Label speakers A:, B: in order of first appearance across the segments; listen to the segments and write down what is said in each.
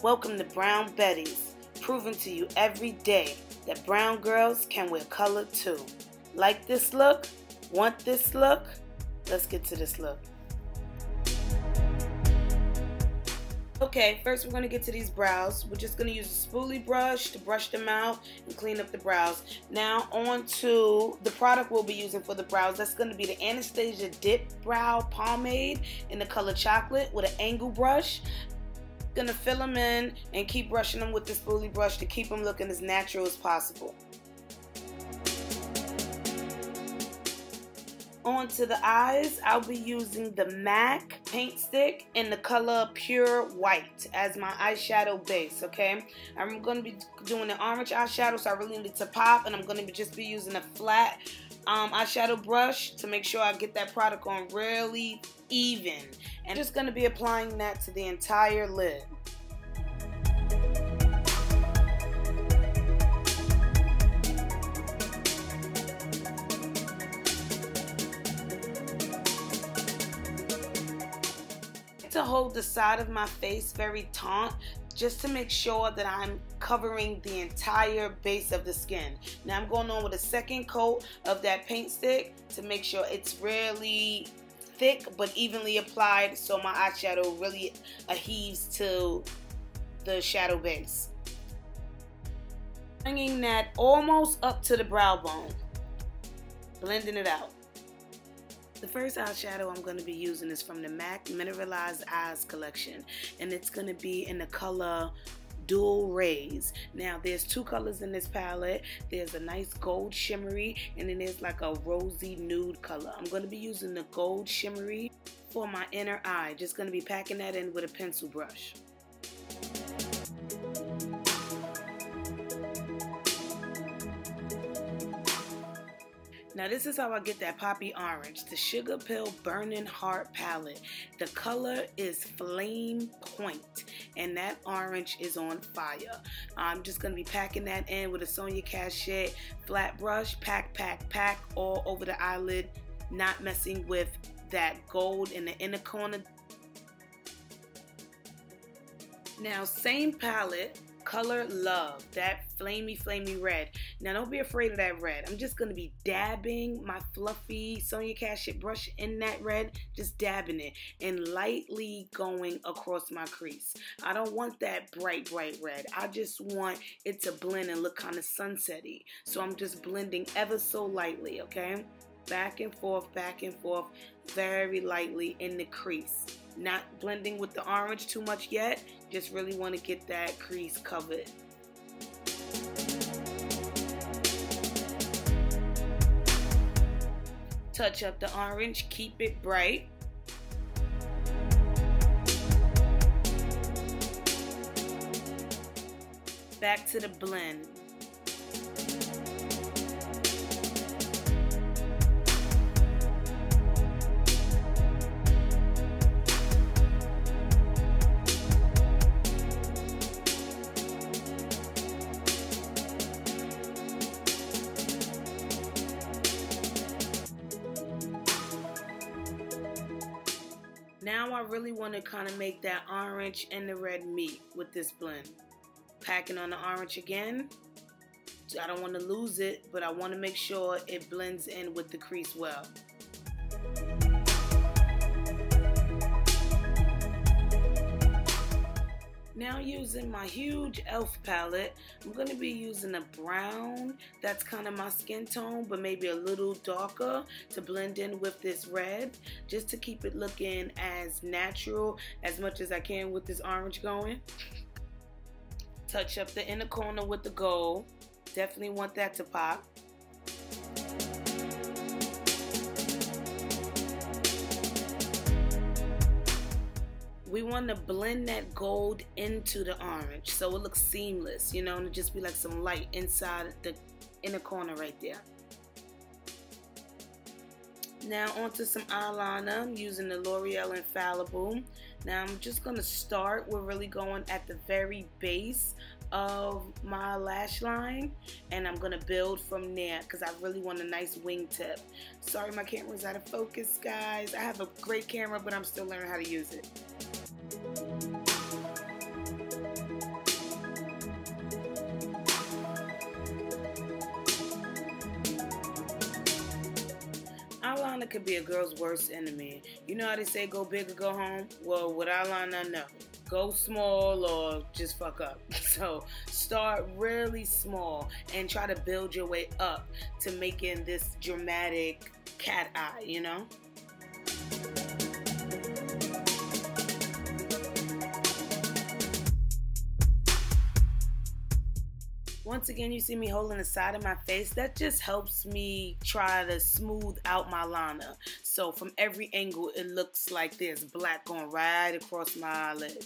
A: Welcome to Brown Betties, proving to you every day that brown girls can wear color too. Like this look? Want this look? Let's get to this look. Okay, first we're going to get to these brows. We're just going to use a spoolie brush to brush them out and clean up the brows. Now on to the product we'll be using for the brows. That's going to be the Anastasia Dipbrow Pomade in the color chocolate with an angle brush. Gonna fill them in and keep brushing them with the spoolie brush to keep them looking as natural as possible. On to the eyes, I'll be using the MAC paint stick in the color Pure White as my eyeshadow base, okay? I'm going to be doing an orange eyeshadow, so I really need it to pop, and I'm going to just be using a flat eyeshadow brush to make sure I get that product on really even. And just going to be applying that to the entire lid. To hold the side of my face very taut, just to make sure that I'm covering the entire base of the skin. Now I'm going on with a second coat of that paint stick to make sure it's really thick but evenly applied, so my eyeshadow really adheres to the shadow base. Bringing that almost up to the brow bone, blending it out. The first eyeshadow I'm going to be using is from the MAC Mineralize Eyes collection, and it's going to be in the color Dual Rays. Now there's two colors in this palette. There's a nice gold shimmery, and then there's like a rosy nude color. I'm going to be using the gold shimmery for my inner eye. Just going to be packing that in with a pencil brush. Now this is how I get that poppy orange, the SugarPill Burning Heart palette. The color is Flamepoint, and that orange is on fire. I'm just going to be packing that in with a Sonia Cachet flat brush, pack all over the eyelid, not messing with that gold in the inner corner. Now same palette, color Love, that flamey red. Now don't be afraid of that red. I'm just going to be dabbing my fluffy Sonia Cachet brush in that red, just dabbing it and lightly going across my crease. I don't want that bright red. I just want it to blend and look kind of sunsetty. So I'm just blending ever so lightly, okay? Back and forth, very lightly in the crease. Not blending with the orange too much yet, just really want to get that crease covered. Touch up the orange, keep it bright. Back to the blend. Now I really want to kind of make that orange and the red meet with this blend. Packing on the orange again. I don't want to lose it, but I want to make sure it blends in with the crease well. Now using my huge e.l.f. palette, I'm going to be using a brown that's kind of my skin tone, but maybe a little darker to blend in with this red, just to keep it looking as natural as much as I can with this orange going. Touch up the inner corner with the gold. Definitely want that to pop. We want to blend that gold into the orange so it looks seamless, you know, and it just be like some light inside the inner corner right there. Now onto some eyeliner. I'm using the Loreal Infallible. Now I'm just going to start with really going at the very base of my lash line, and I'm going to build from there because I really want a nice wingtip. Sorry my camera's out of focus, guys. I have a great camera, but I'm still learning how to use it. Eyeliner could be a girl's worst enemy. You know how they say go big or go home? Well, with eyeliner, no. Go small or just fuck up. So start really small and try to build your way up to making this dramatic cat eye, you know? Once again, you see me holding the side of my face. That just helps me try to smooth out my liner. So from every angle, it looks like there's black going right across my eyelid.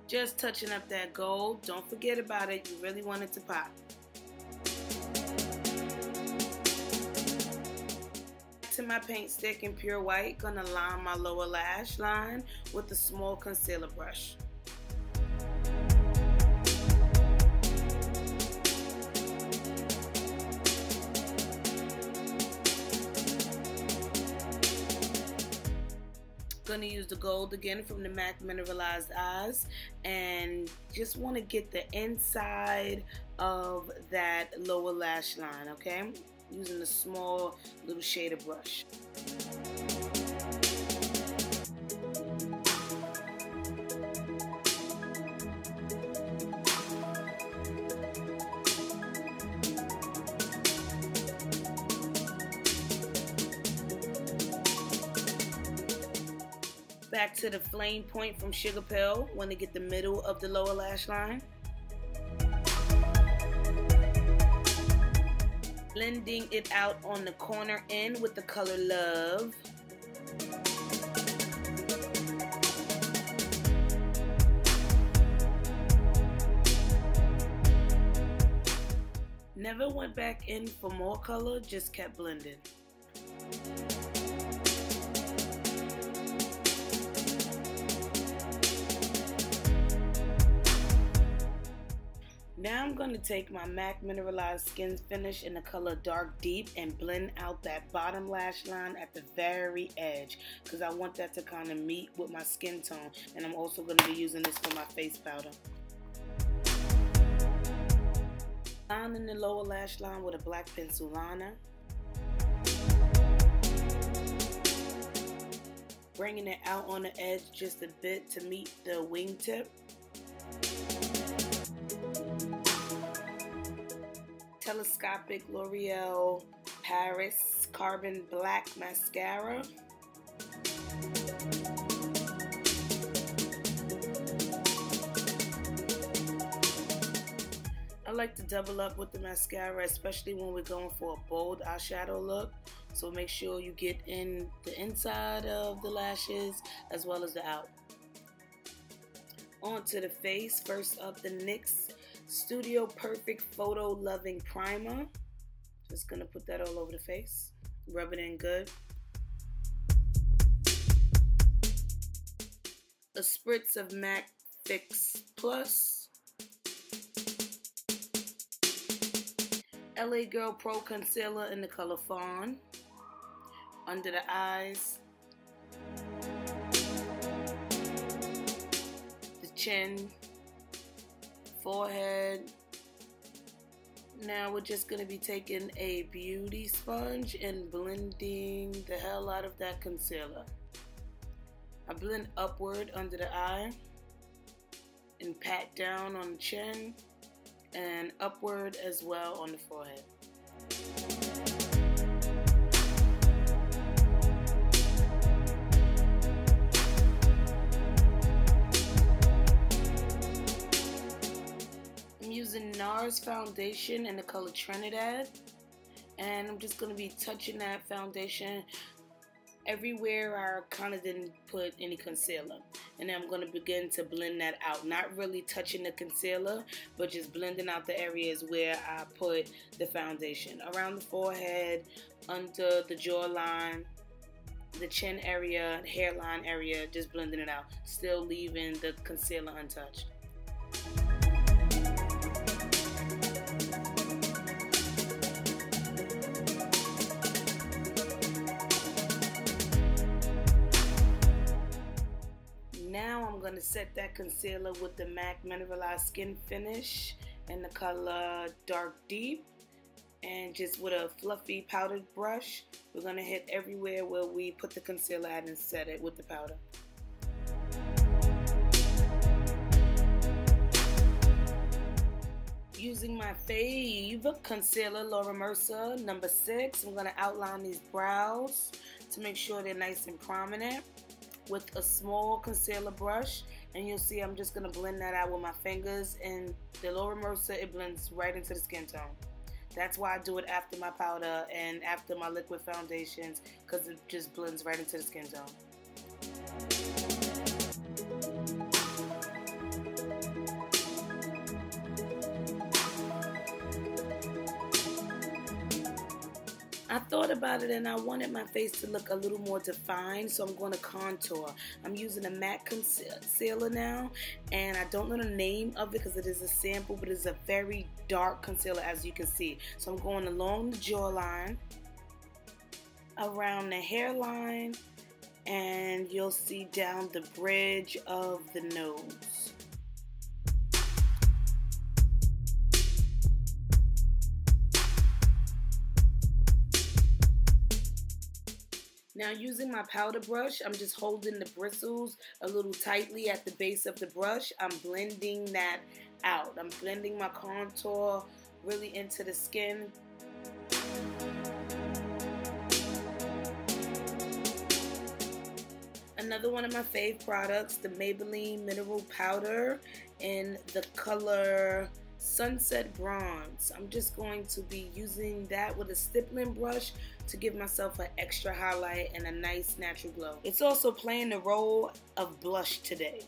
A: Just touching up that gold. Don't forget about it. You really want it to pop. To my paint stick in pure white, gonna line my lower lash line with a small concealer brush. Gonna use the gold again from the MAC Mineralized Eyes, and just want to get the inside of that lower lash line, okay? Using a small little shader brush. Back to the Flamepoint from SugarPill. Want to get the middle of the lower lash line. Blending it out on the corner end with the color Love. Never went back in for more color, just kept blending. Now I'm going to take my MAC Mineralize SkinFinish in the color Dark Deep and blend out that bottom lash line at the very edge, because I want that to kind of meet with my skin tone. And I'm also going to be using this for my face powder. Lining the lower lash line with a black pencil liner. Bringing it out on the edge just a bit to meet the wingtip. Telescopic Loreal Paris Carbon Black Mascara. I like to double up with the mascara, especially when we're going for a bold eyeshadow look. So make sure you get in the inside of the lashes as well as the out. Onto the face. First up, the NYX Studio Perfect Photo Loving Primer. Just gonna put that all over the face. Rub it in good. A spritz of MAC Fix Plus. LA Girl Pro Concealer in the color Fawn. Under the eyes. The chin. Forehead. Now we're just going to be taking a beauty sponge and blending the hell out of that concealer. I blend upward under the eye and pat down on the chin and upward as well on the forehead. Using Nars foundation in the color Trinadad, and I'm just going to be touching that foundation everywhere I kind of didn't put any concealer, and then I'm going to begin to blend that out, not really touching the concealer but just blending out the areas where I put the foundation, around the forehead, under the jawline, the chin area, hairline area, just blending it out, still leaving the concealer untouched. Now I'm going to set that concealer with the MAC Mineralize SkinFinish in the color Dark Deep. And just with a fluffy powdered brush, we're going to hit everywhere where we put the concealer at and set it with the powder. Using my fave concealer, Mercier number 6, I'm going to outline these brows to make sure they're nice and prominent with a small concealer brush. And you'll see I'm just going to blend that out with my fingers. And the Mercier, it blends right into the skin tone. That's why I do it after my powder and after my liquid foundations, because it just blends right into the skin tone. I thought about it and I wanted my face to look a little more defined, so I'm going to contour. I'm using a matte concealer now, and I don't know the name of it because it is a sample, but it's a very dark concealer, as you can see. So I'm going along the jawline, around the hairline, and you'll see down the bridge of the nose. Now, using my powder brush, I'm just holding the bristles a little tightly at the base of the brush. I'm blending that out. I'm blending my contour really into the skin. Another one of my fave products, the Maybelline Mineral Powder in the color Sunset Bronze. I'm just going to be using that with a stippling brush to give myself an extra highlight and a nice natural glow. It's also playing the role of blush today.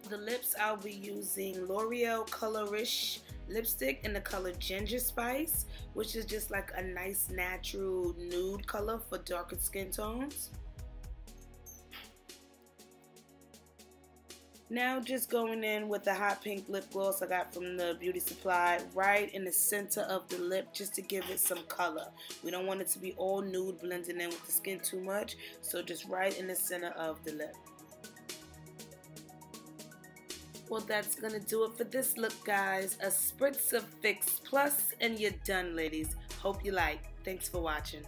A: The lips, I'll be using Loreal Colorish lipstick in the color Ginger Spice, which is just like a nice natural nude color for darker skin tones. Now just going in with the hot pink lip gloss I got from the beauty supply right in the center of the lip, just to give it some color. We don't want it to be all nude blending in with the skin too much, so just right in the center of the lip. Well, that's gonna do it for this look, guys. A spritz of Fix Plus and you're done, ladies. Hope you like. Thanks for watching.